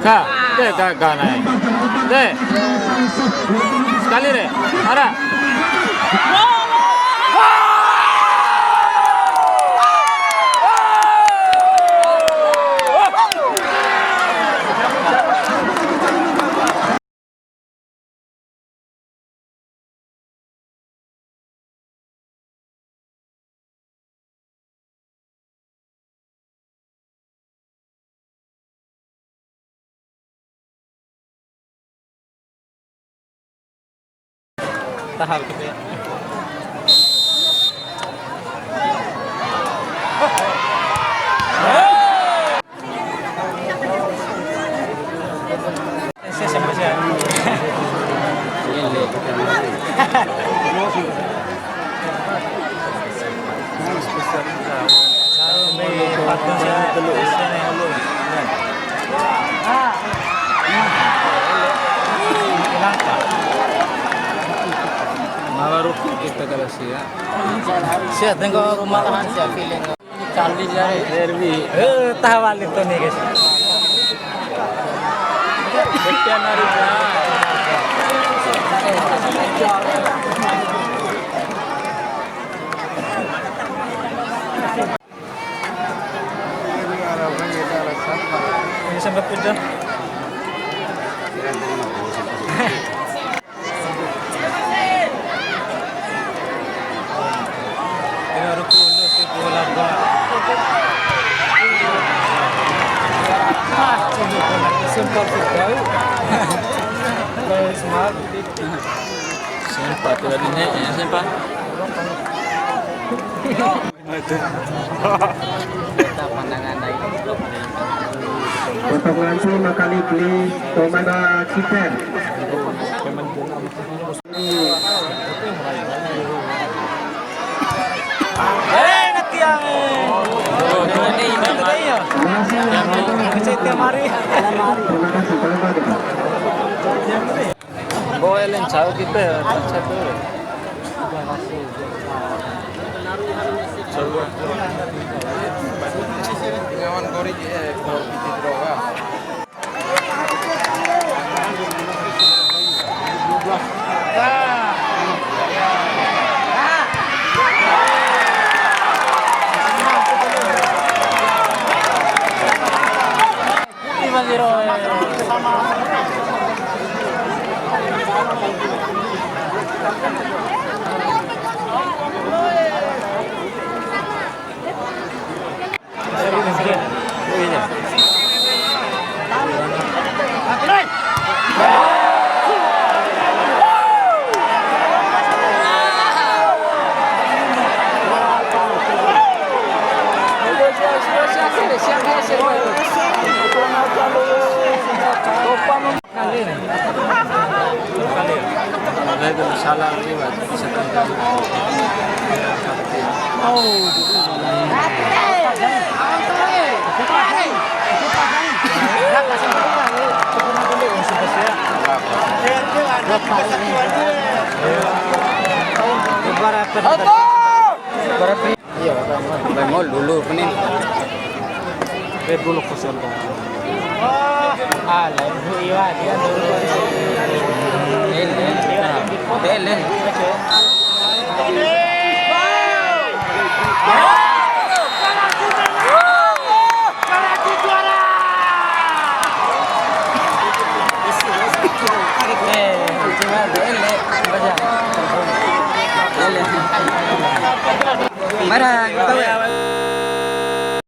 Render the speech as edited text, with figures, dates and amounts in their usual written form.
Kak, kak naik. Sekali deh, ada. Tahap gitu ya. Baru kita kalau siya tengok kemalahan siya feeling Charlie jare derby tahawal itu nih guys betul nari ini sampai pujah Simple sekali. Smart. Sempat tadinya ya sempat. Kita pandangan lagi. Untuk langsung kali beli Komanda Kiper. Ngetiang. Ini ibadah ya. Yang tiap hari. Boleh jauh kita satu. Pengawan kori kalau kita droga. Salah lewat Bemol dulu pening. Dulu kosong. Lain iya dia dulu. Elen.